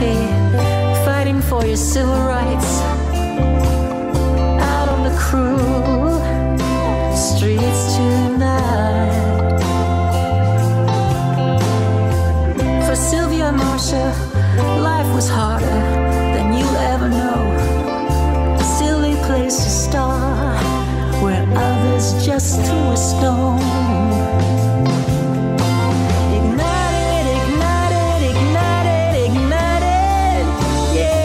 philosophy, fighting for your civil rights. Out on the cruel streets tonight. For Sylvia and Marcia, life was harder than you'll ever know. A silly place to start where others just threw a stone. Ignited, ignited, ignited, ignited, yeah.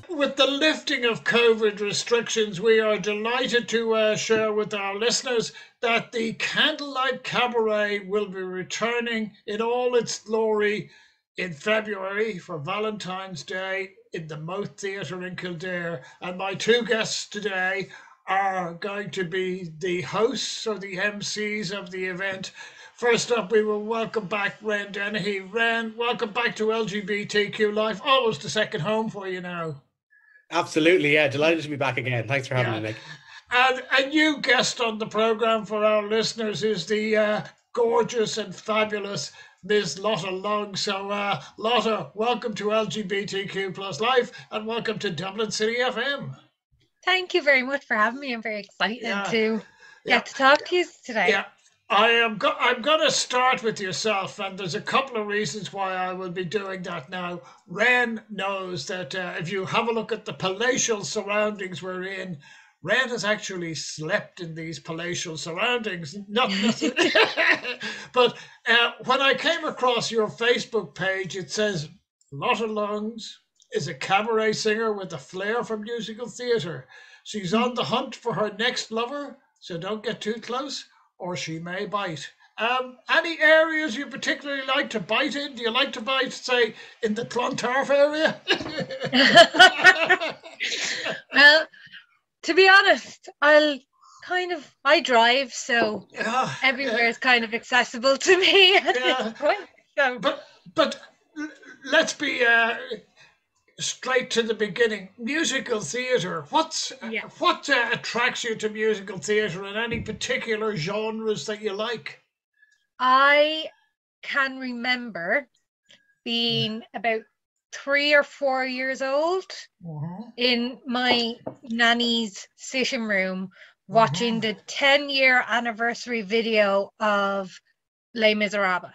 With the lifting of COVID restrictions, we are delighted to share with our listeners that the Candlelight Cabaret will be returning in all its glory in February for Valentine's Day in the Moat Theatre in Kildare. And my two guests today are going to be the hosts or the MCs of the event. First up, we will welcome back Ren Dennehy. Ren, welcome back to LGBTQ+life. Almost a second home for you now. Absolutely, yeah. Delighted to be back again. Thanks for having me, Nick. And a new guest on the programme for our listeners is the gorgeous and fabulous Ms. Lotta Lungs. So, Lotta, welcome to LGBTQ+life and welcome to DublinCity-FM. Thank you very much for having me. I'm very excited to get to talk to you today. Yeah. I'm going to start with yourself, and there's a couple of reasons why I will be doing that now. Ren knows that if you have a look at the palatial surroundings we're in, Ren has actually slept in these palatial surroundings. Not but when I came across your Facebook page, it says, Lotta Lungs is a cabaret singer with a flair for musical theatre. She's on the hunt for her next lover, so don't get too close, or she may bite. Any areas you particularly like to bite in? Do you like to bite, say, in the Clontarf area? Well, to be honest, I drive, so everywhere is kind of accessible to me at this point. So. But let's be straight to the beginning. Musical theatre. What attracts you to musical theatre, and any particular genres that you like? I can remember being about 3 or 4 years old in my nanny's sitting room watching the 10-year anniversary video of Les Miserables.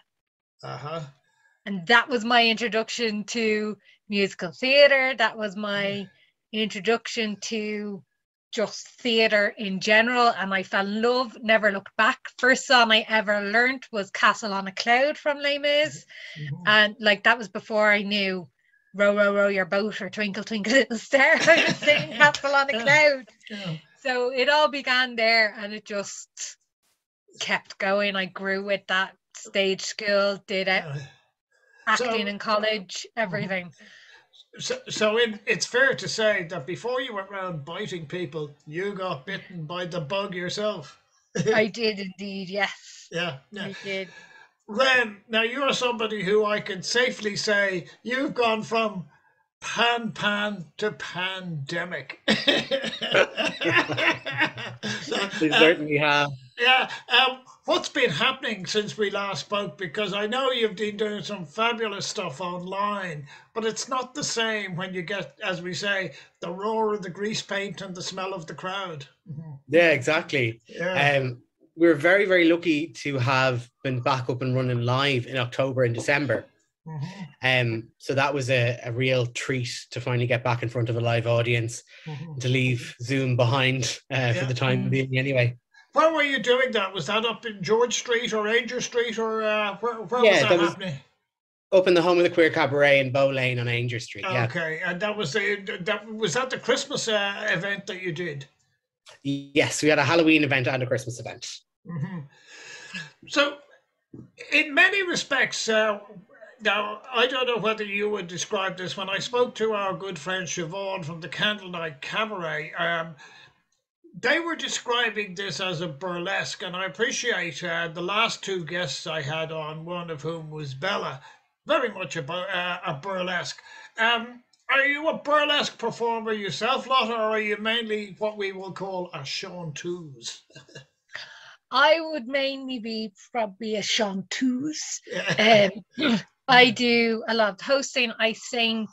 And that was my introduction to musical theatre. That was my introduction to just theatre in general, and I fell in love, never looked back. First song I ever learnt was Castle on a Cloud from Les Mis, and like that was before I knew Row, Row, Row Your Boat or Twinkle, Twinkle Little Star. I was singing Castle on a Cloud. So it all began there, and it just kept going. I grew with that. Stage school, did it, acting in college, everything. So it's fair to say that before you went around biting people, you got bitten by the bug yourself. I did indeed, yes. Yeah. I did. Ren, now you're somebody who I can safely say you've gone from pan to pandemic. We certainly have. Yeah. What's been happening since we last spoke? Because I know you've been doing some fabulous stuff online, but it's not the same when you get, as we say, the roar of the grease paint and the smell of the crowd. Yeah, exactly. Yeah. We're very, very lucky to have been back up and running live in October and December. So that was a real treat to finally get back in front of a live audience and to leave Zoom behind for the time being anyway. Where were you doing that? Was that up in George Street or Ainger Street, or where was that happening? Up in the home of the Queer Cabaret in Bow Lane on Ainger Street. Okay, and that was the Christmas event that you did? Yes, we had a Halloween event and a Christmas event. So, in many respects, now I don't know whether you would describe this. When I spoke to our good friend Siobhan from the Candlelight Cabaret, they were describing this as a burlesque, and I appreciate the last two guests I had on, one of whom was Bella, very much a burlesque. Are you a burlesque performer yourself, Lotta, or are you mainly what we will call a chanteuse? I would mainly be probably a chanteuse. I do a lot of hosting. I sing.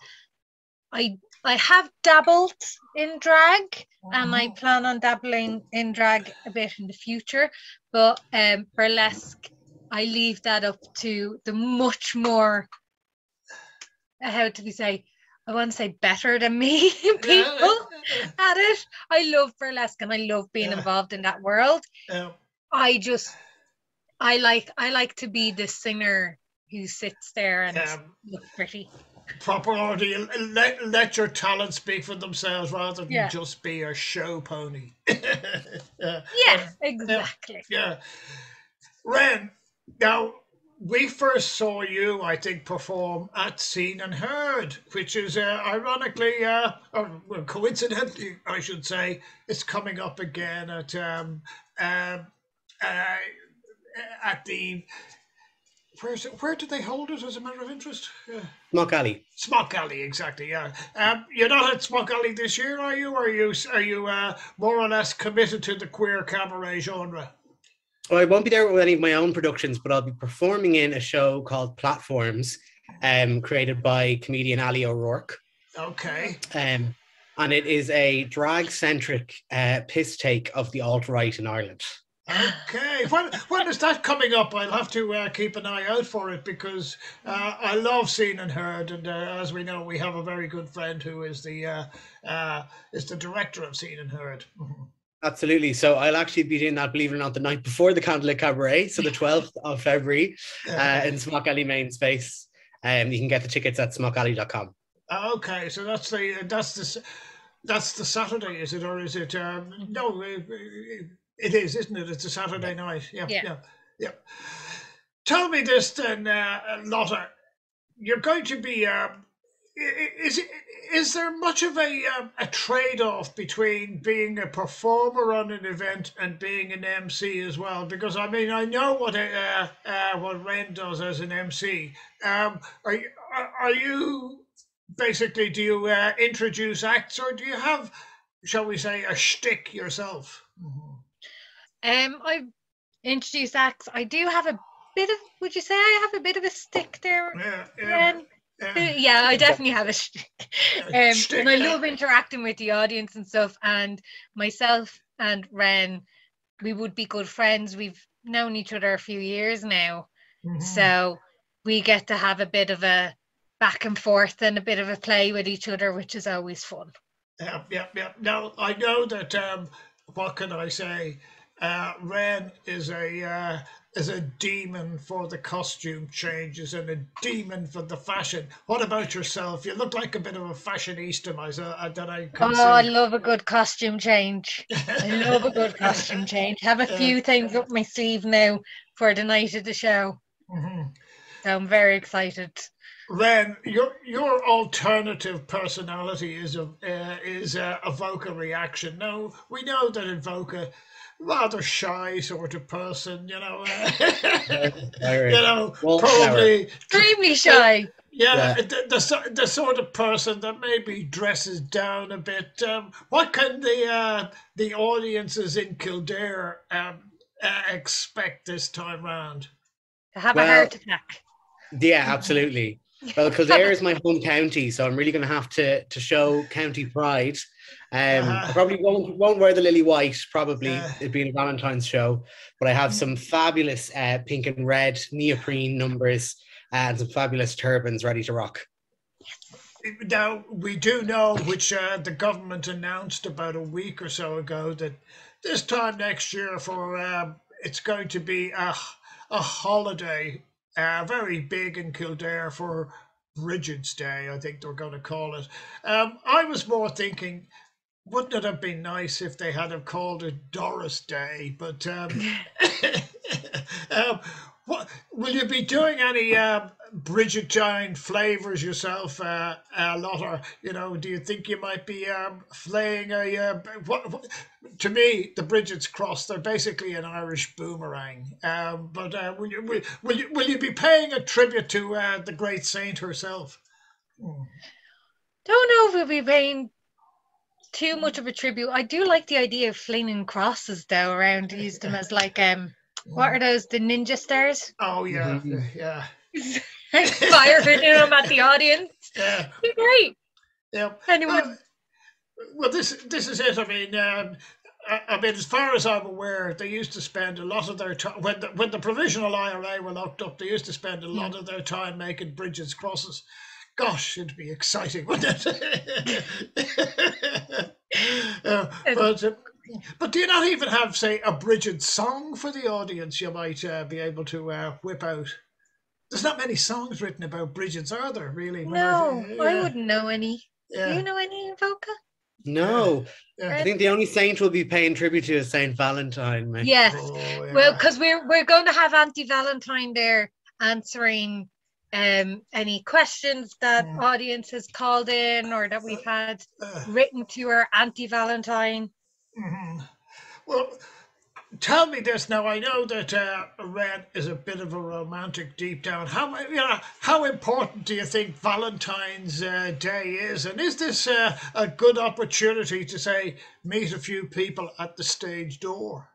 I have dabbled in drag, and I plan on dabbling in drag a bit in the future. But burlesque, I leave that up to the much more, how do we say, I want to say better than me people at it. I love burlesque and I love being involved in that world. I like to be the singer who sits there and looks pretty. Properly, let your talent speak for themselves rather than just be a show pony. Exactly. Ren, now we first saw you, I think, perform at Seen and Heard, which is ironically, or coincidentally, I should say, it's coming up again at the. Where did they hold it, as a matter of interest? Smock Alley. Smock Alley, exactly. Yeah. You're not at Smock Alley this year, are you? Are you more or less committed to the queer cabaret genre? Well, I won't be there with any of my own productions, but I'll be performing in a show called Platforms, created by comedian Ali O'Rourke. Okay. And it is a drag-centric piss take of the alt-right in Ireland. Okay, when is that coming up? I'll have to keep an eye out for it, because I love Seen and Heard, and as we know, we have a very good friend who is the director of Seen and Heard. Absolutely. So I'll actually be doing that, believe it or not, the night before the Candlelight Cabaret, so the 12th of February, in Smock Alley main space. You can get the tickets at smockalley.com. Okay, so that's the Saturday, is it, or is it? No. It is, isn't it? It's a Saturday night. Yeah. Tell me this then, Lotta. You're going to be. Is there much of a trade-off between being a performer on an event and being an MC as well? Because I mean, I know what Ren does as an MC. Are you basically? Do you introduce acts, or do you have, shall we say, a shtick yourself? I've introduced acts. I do have a bit of, would you say I have a bit of a stick there? Yeah, I definitely have a stick. And I love interacting with the audience and stuff. And myself and Ren, we would be good friends. We've known each other a few years now. So we get to have a bit of a back and forth and a bit of a play with each other, which is always fun. Yeah. Now, I know that, what can I say? Ren is a demon for the costume changes and a demon for the fashion. What about yourself? You look like a bit of a fashionista, I love a good costume change. I love a good costume change. Have a few things up my sleeve now for the night of the show. So I'm very excited. Ren, your alternative personality is Avoca Reaction. Now, we know that Avoca, rather shy sort of person, probably extremely shy. The sort of person that maybe dresses down a bit. What can the audiences in Kildare expect this time round? To have a heart attack. Yeah, absolutely. Well, Kildare is my home county, so I'm really going to have to show county pride. I probably won't wear the lily white, probably, it being a Valentine's show, but I have some fabulous pink and red neoprene numbers and some fabulous turbans ready to rock. Now, we do know, which the government announced about a week or so ago, that this time next year it's going to be a holiday, very big in Kildare for Bridget's Day, I think they're going to call it. I was more thinking, wouldn't it have been nice if they had have called it Doris Day? But what will you be doing any Bridgetine flavors yourself, Lotta? Do you think you might be flaying what to me, the Bridget's cross, they're basically an Irish boomerang. But will you be paying a tribute to the great saint herself? Don't know if we'll be paying too much of a tribute. I do like the idea of flinging crosses though around to use them as like what are those, the ninja stars? Oh yeah, yeah. Firing them at the audience. Yeah. Great. Yeah. Anyway. Well, this is it. I mean, as far as I'm aware, they used to spend a lot of their time when the provisional IRA were locked up. They used to spend a lot of their time making bridges, crosses. Gosh, it'd be exciting, wouldn't it? But do you not even have, say, a bridget song for the audience? You might be able to whip out. There's not many songs written about bridgets, are there? Really? No, I wouldn't know any. Yeah. Do you know any, Avoca? No. Yeah. I think the only saint we'll be paying tribute to is Saint Valentine, mate. Yes. Oh, yeah. Well, because we're going to have Auntie Valentine there answering any questions that audience has called in or that we've had written to her, Auntie Valentine. Mm-hmm. Well, tell me this now. I know that Red is a bit of a romantic deep down. How important do you think Valentine's Day is? And is this a good opportunity to, say, meet a few people at the stage door?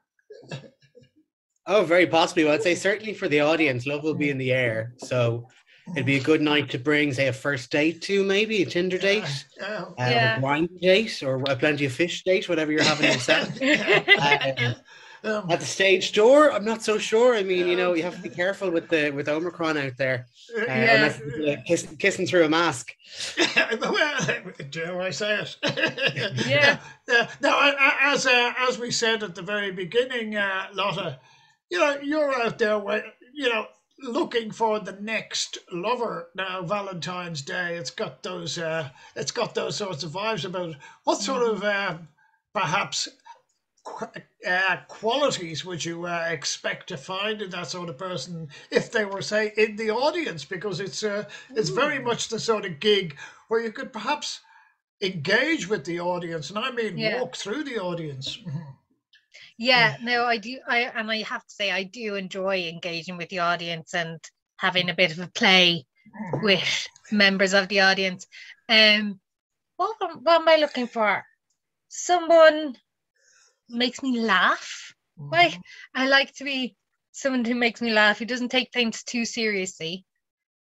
Oh, very possibly. Well, I'd say certainly for the audience, love will be in the air. So it'd be a good night to bring, say, a first date to, maybe a Tinder date, a wine date, or a plenty of fish date, whatever you're having yourself. At the stage door, I'm not so sure. I mean, you have to be careful with Omicron out there. Unless kissing through a mask. Well, dare I say it? Yeah. Now, as we said at the very beginning, Lotta, you're out there, looking for the next lover. Now, Valentine's Day, it's got those sorts of vibes about it. What sort of perhaps qualities would you expect to find in that sort of person if they were, say, in the audience? Because it's very much the sort of gig where you could perhaps engage with the audience, and I mean walk through the audience. Yeah, no, I do. I have to say, I do enjoy engaging with the audience and having a bit of a play with members of the audience. What am I looking for? Someone makes me laugh. Like, I like to be someone who makes me laugh, who doesn't take things too seriously.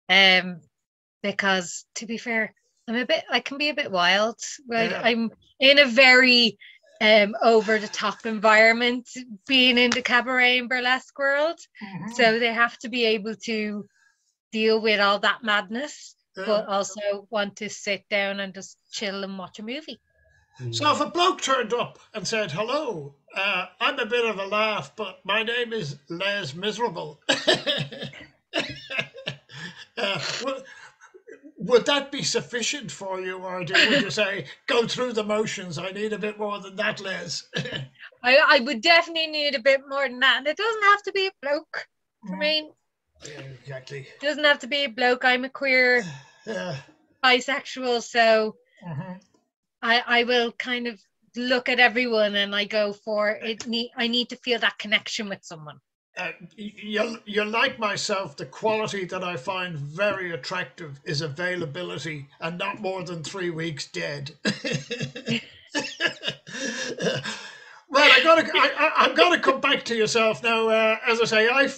Because to be fair, I can be a bit wild. Like, I'm in a very over the top environment, being in the cabaret and burlesque world. So they have to be able to deal with all that madness, but also want to sit down and just chill and watch a movie. So if a bloke turned up and said, "Hello, I'm a bit of a laugh, but my name is Les Miserable," would that be sufficient for you, or would you say, "Go through the motions, I need a bit more than that, Les"? I would definitely need a bit more than that, and it doesn't have to be a bloke. I mean, exactly. It doesn't have to be a bloke. I'm a queer bisexual, so I will kind of look at everyone and I go for it. I need to feel that connection with someone. You're like myself. The quality that I find very attractive is availability, and not more than 3 weeks dead. Well, I'm gonna come back to yourself now. As I say, I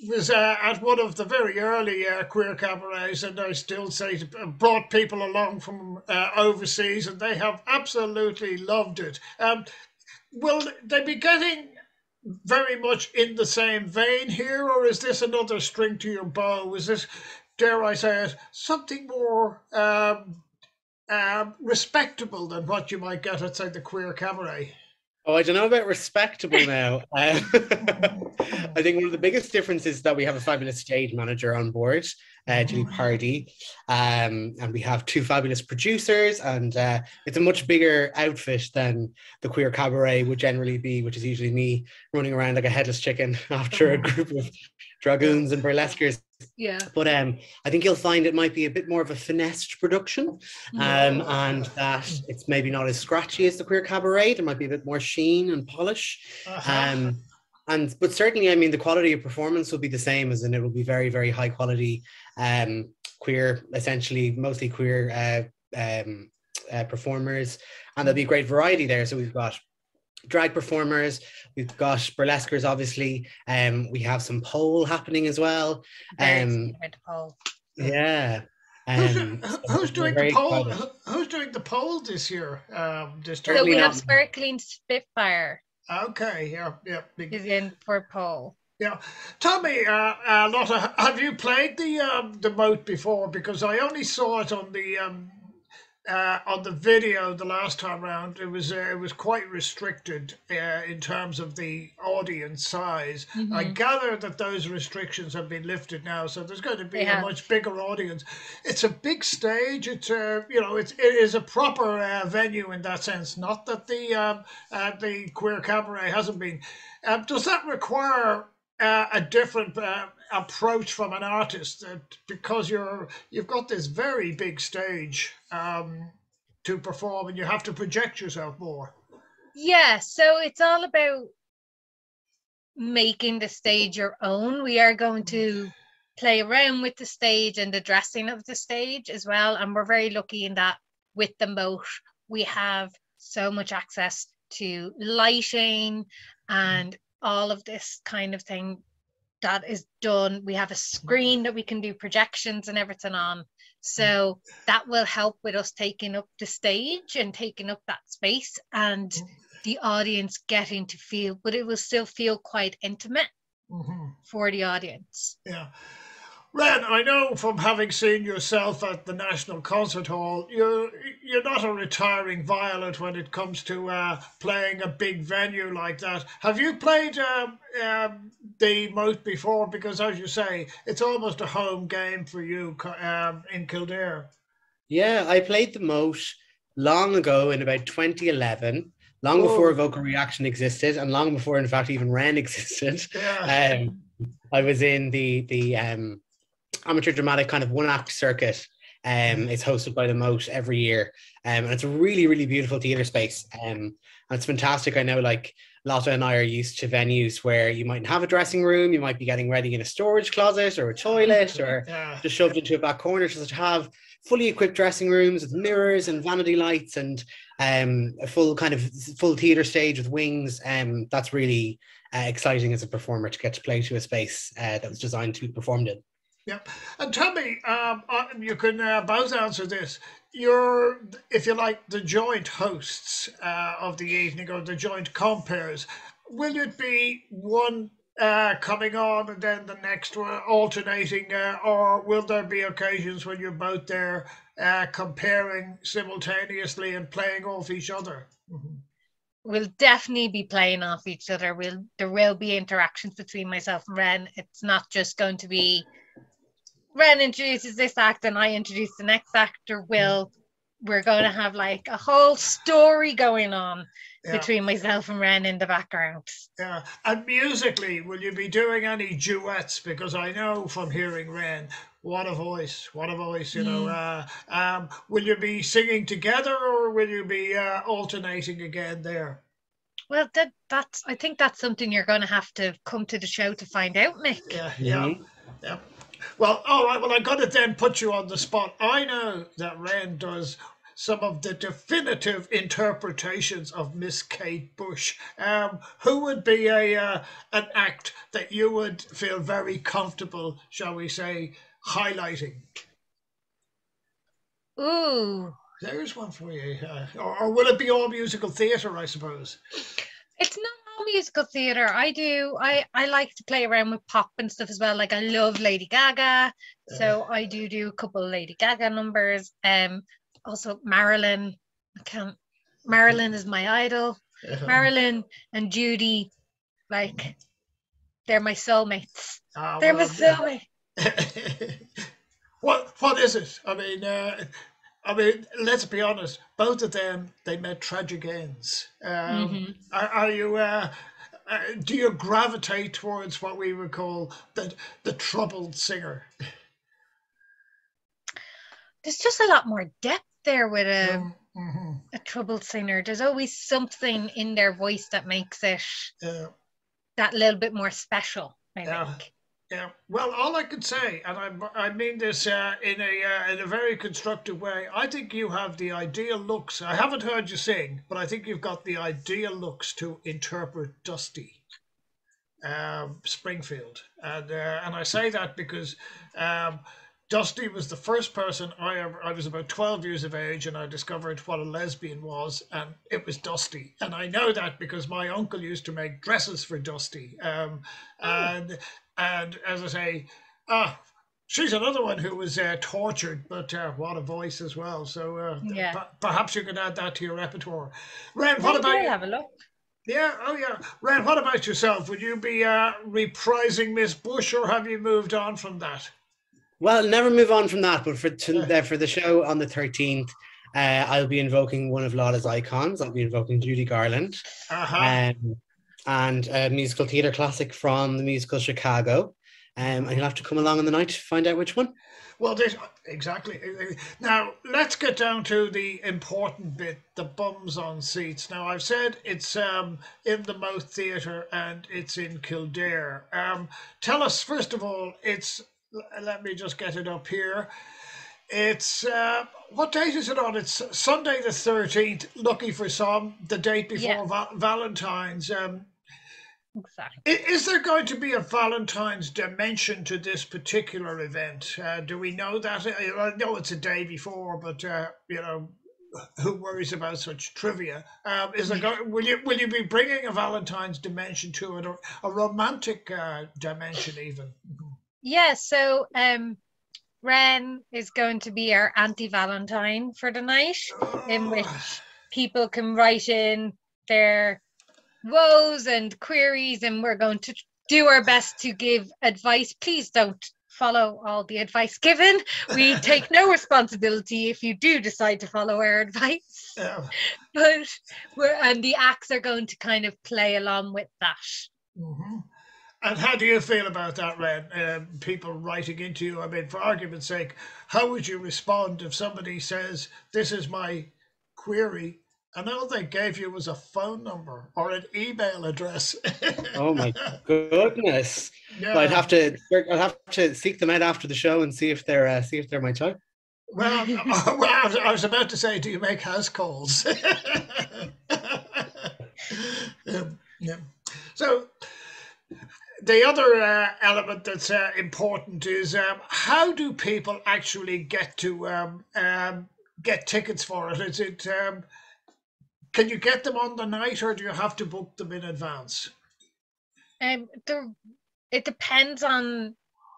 was at one of the very early queer cabarets, and I still say brought people along from overseas, and they have absolutely loved it. Will they be getting very much in the same vein here, or is this another string to your bow? Is this, dare I say it, something more respectable than what you might get at, say, the queer cabaret? Oh, I don't know about respectable now. I think one of the biggest differences is that we have a fabulous stage manager on board, Julie Pardee, and we have 2 fabulous producers, and it's a much bigger outfit than the queer cabaret would generally be, which is usually me running around like a headless chicken after a group of dragoons and burlesquers. Yeah. But I think you'll find it might be a bit more of a finessed production, and that it's maybe not as scratchy as the queer cabaret. There might be a bit more sheen and polish. But certainly, I mean, the quality of performance will be the same, as in it will be very, very high quality, queer, essentially mostly queer performers, and there'll be a great variety there. So we've got drag performers, we've got burlesquers, obviously. We have some pole happening as well. Pole. Yeah. Who's doing the pole? Who's doing the pole this year? So we have Sparkling Spitfire. Okay, yeah. Is in for pole. Yeah, tell me, Lotta, have you played the Moat before? Because I only saw it on the video the last time round. It was quite restricted in terms of the audience size. Mm-hmm. I gather that those restrictions have been lifted now, so there's going to be a much bigger audience. It's a big stage. It's it is a proper venue in that sense. Not that the queer cabaret hasn't been. Does that require a different approach from an artist, because you've got this very big stage to perform, and you have to project yourself more? Yeah, so it's all about making the stage your own. We are going to play around with the stage and the dressing of the stage as well, and we're very lucky in that with the Moat we have so much access to lighting and all of this kind of thing that is done. We have a screen that we can do projections and everything on. So that will help with us taking up the stage and taking up that space and the audience getting to feel, but it will still feel quite intimate for the audience. Yeah. Ren, I know from having seen yourself at the National Concert Hall, you're not a retiring violet when it comes to playing a big venue like that. Have you played the Moat before? Because as you say, it's almost a home game for you in Kildare. Yeah, I played the Moat long ago in about 2011, long before Avoca Reaction existed, and long before, in fact, even Ren existed. Yeah. I was in the amateur dramatic kind of one-act circuit. It's hosted by the Moat every year, and it's a really, really beautiful theatre space, and it's fantastic. I know, like, Lotta and I are used to venues where you might have a dressing room, you might be getting ready in a storage closet or a toilet or just shoved into a back corner. So to have fully equipped dressing rooms with mirrors and vanity lights and a full theatre stage with wings, that's really exciting as a performer to get to play to a space that was designed to be performed in. Yeah, and tell me, you can both answer this. You're, if you like, the joint hosts of the evening, or the joint compares. Will it be one coming on and then the next one alternating, or will there be occasions when you're both there comparing simultaneously and playing off each other? Mm-hmm. We'll definitely be playing off each other. There will be interactions between myself and Ren. It's not just going to be Ren introduces this act and I introduce the next actor. We're going to have like a whole story going on between myself and Ren in the background. Yeah, and musically, will you be doing any duets? Because I know from hearing Ren, what a voice, you know. Will you be singing together, or will you be alternating again there? Well, I think that's something you're going to have to come to the show to find out, Mick. Yeah. Well, all right. Well, I'm going to then put you on the spot. I know that Ren does some of the definitive interpretations of Miss Kate Bush. Who would be an act that you would feel very comfortable, shall we say, highlighting? Ooh. There's one for you. Or will it be all musical theatre, I suppose? It's not all musical theatre. I like to play around with pop and stuff as well. Like, I love Lady Gaga. So I do a couple of Lady Gaga numbers. Also Marilyn. Marilyn is my idol. Marilyn and Judy, like, they're my soulmates. They're my soulmates. What is it? I mean, let's be honest. Both of them, they met tragic ends. Are you? Do you gravitate towards what we would call the troubled singer? There's just a lot more depth there with a troubled singer. There's always something in their voice that makes it that little bit more special, I think. Yeah. Well, all I can say, and I mean this in a very constructive way, I think you have the ideal looks. I haven't heard you sing, but I think you've got the ideal looks to interpret Dusty Springfield, and I say that because Dusty was the first person I was about 12 years of age, and I discovered what a lesbian was, and it was Dusty. And I know that because my uncle used to make dresses for Dusty. And as I say, she's another one who was tortured, but what a voice as well. So perhaps you can add that to your repertoire. Ren, what about you? Have a look. Yeah, oh yeah. Ren, what about yourself? Would you be reprising Miss Bush, or have you moved on from that? Well, never move on from that, but for the show on the 13th, I'll be invoking one of Lotta's icons. I'll be invoking Judy Garland. And a musical theatre classic from the musical Chicago. And you'll have to come along on the night to find out which one. Well, exactly. Now, let's get down to the important bit, the bums on seats. Now, I've said it's in the Moat Theatre and it's in Kildare. Tell us, first of all, let me just get it up here. It's, what date is it on? It's Sunday the 13th, lucky for some, the date before Valentine's. Exactly. Is there going to be a Valentine's dimension to this particular event? Do we know that? I know it's a day before, but who worries about such trivia? Will you be bringing a Valentine's dimension to it, or a romantic dimension even? Yeah. So Ren is going to be our anti-Valentine for the night, in which people can write in their woes and queries, and we're going to do our best to give advice. Please don't follow all the advice given. We take no responsibility if you do decide to follow our advice. But the acts are going to kind of play along with that. Mm-hmm. And how do you feel about that, Ren? People writing into you, I mean, for argument's sake, how would you respond if somebody says, this is my query, and all they gave you was a phone number or an email address? Oh my goodness! Yeah. I'd have to seek them out after the show and see if they're my type. Well, I was about to say, do you make house calls? Yeah. So the other element that's important is how do people actually get to get tickets for it? Is it can you get them on the night, or do you have to book them in advance? It depends on,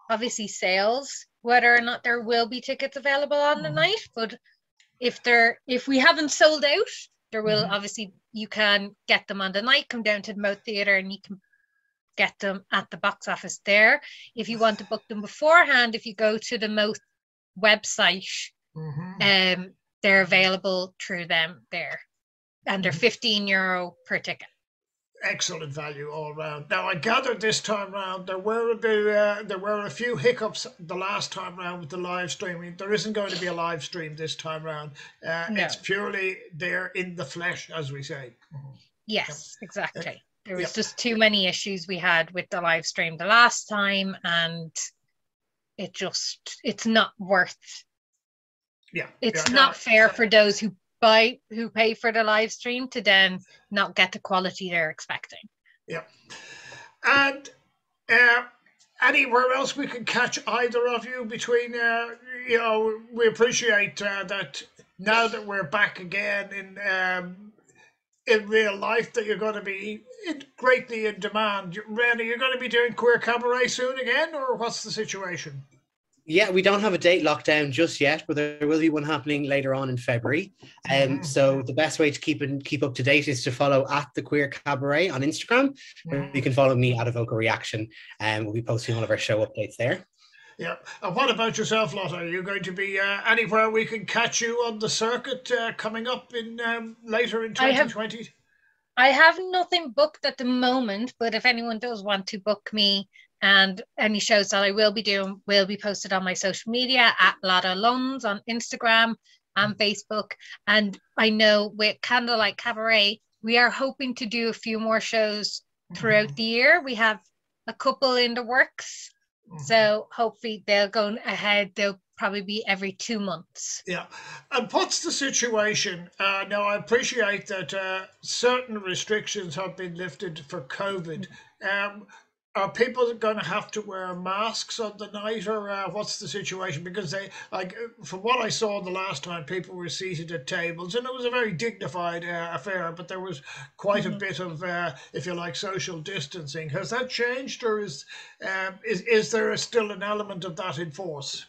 obviously, sales, whether or not there will be tickets available on the night. But if we haven't sold out, there will obviously, you can get them on the night. Come down to the Moat Theatre and you can get them at the box office there. If you want to book them beforehand, if you go to the Moat website, they're available through them there. And they're €15 per ticket. Excellent value all round. Now, I gathered this time round there were a few hiccups the last time round with the live streaming. There isn't going to be a live stream this time round. No. It's purely there in the flesh, as we say. Yes, exactly. There was just too many issues we had with the live stream the last time, and it's not worth. Yeah, it's not fair for those who pay for the live stream to then not get the quality they're expecting. Yeah. And anywhere else we can catch either of you between, we appreciate that now that we're back again in real life, that you're going to be greatly in demand. Ren, are you going to be doing Queer Cabaret soon again, or what's the situation? Yeah, we don't have a date locked down just yet, but there will be one happening later on in February. So the best way to keep up to date is to follow at the Queer Cabaret on Instagram. You can follow me at Avoca Reaction, and we'll be posting all of our show updates there. Yeah. And what about yourself, Lotta? Are you going to be anywhere we can catch you on the circuit coming up in later in 2020? I have nothing booked at the moment, but if anyone does want to book me, and any shows that I will be doing will be posted on my social media at Lotta Lungs on Instagram and Facebook. And I know with Candlelight Cabaret, we are hoping to do a few more shows throughout the year. We have a couple in the works, So hopefully they'll go ahead. They'll probably be every 2 months. Yeah. And what's the situation? Now, I appreciate that certain restrictions have been lifted for COVID. Are people going to have to wear masks on the night, or what's the situation? Because they, like, from what I saw the last time, people were seated at tables, and it was a very dignified affair, but there was quite a bit of, if you like, social distancing. Has that changed, or is there still an element of that in force?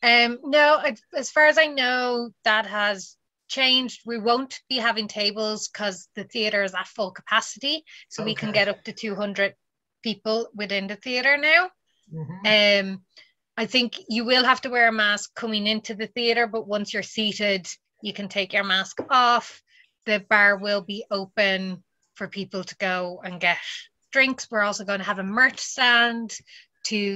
No, as far as I know, that has changed. We won't be having tables because the theatre is at full capacity, so we can get up to 200 people within the theatre now. I think you will have to wear a mask coming into the theatre, but once you're seated, you can take your mask off. The bar will be open for people to go and get drinks. We're also going to have a merch stand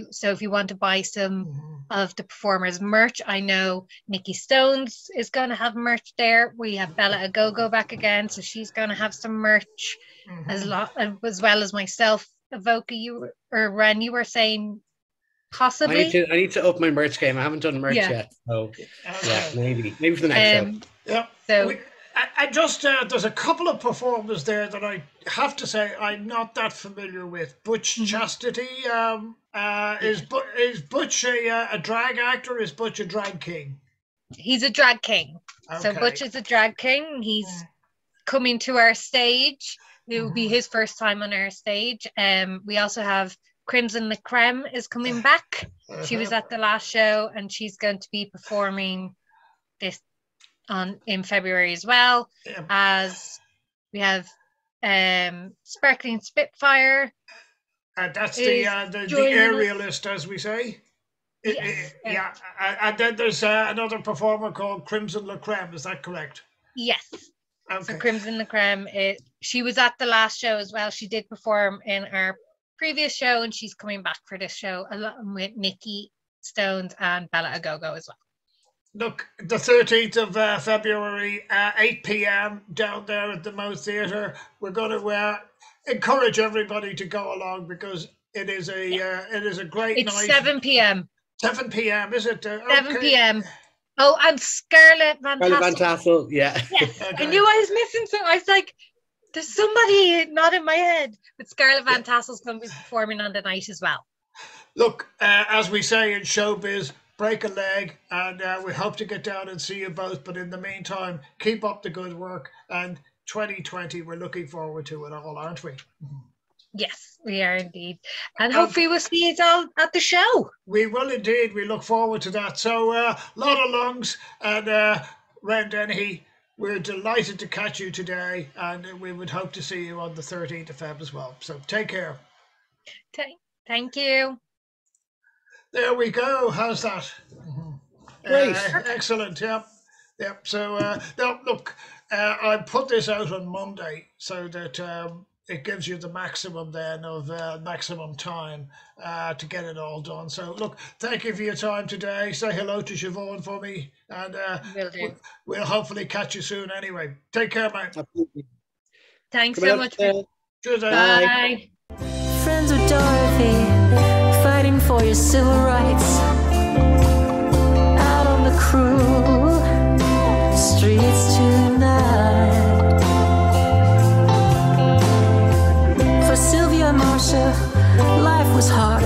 so if you want to buy some of the performers' merch, I know Nikki Stones is going to have merch there. We have Bella Agogo back again, so she's going to have some merch as well as myself. Avoca, Ren, you were saying possibly? I need to up my merch game. I haven't done merch yet. So yeah, maybe for the next show. Yeah. So I just there's a couple of performers there that I have to say I'm not that familiar with. Butch Chastity, is Butch a drag actor? Is Butch a drag king? He's a drag king. Okay. So Butch is a drag king. He's coming to our stage. It will be his first time on our stage. We also have Crimson La Creme is coming back. She was at the last show, and she's going to be performing in February as well. As we have Sparkling Spitfire. That's the aerialist, as we say. Yeah. And then there's another performer called Crimson La Creme. Is that correct? Yes. Okay. So Crimson La Creme, she was at the last show as well. She did perform in our previous show, and she's coming back for this show along with Nikki Stones and Bella Agogo as well. Look, the 13th of February, 8 p.m. down there at the Moat Theatre. We're going to encourage everybody to go along because it is a great night. It's 7 p.m. 7 p.m. Is it? 7 p.m. Oh, and Scarlett Van Tassel, yeah. Yes, okay. I knew I was missing something. I was like, there's somebody not in my head. But Scarlett Van Tassel's going to be performing on the night as well. Look, as we say in showbiz, break a leg, and we hope to get down and see you both. But in the meantime, keep up the good work. And 2020, we're looking forward to it all, aren't we? Yes, we are indeed. And hopefully we'll see you all at the show. We will indeed. We look forward to that. So, Lotta Lungs and Ren Dennehy, we're delighted to catch you today, and we would hope to see you on the 13th of Feb as well. So take care. Thank you. There we go. How's that? Great. Excellent. Yep. So, now, look, I put this out on Monday so that it gives you the maximum then of maximum time to get it all done. So look, thank you for your time today. Say hello to Siobhan for me, and we'll hopefully catch you soon anyway. Take care, mate. Absolutely. Thanks so much. Cheers. Bye. Friends with Dorothy, fighting for your civil rights. Out on the cruel streets tonight. For Sylvia and Marcia, life was harder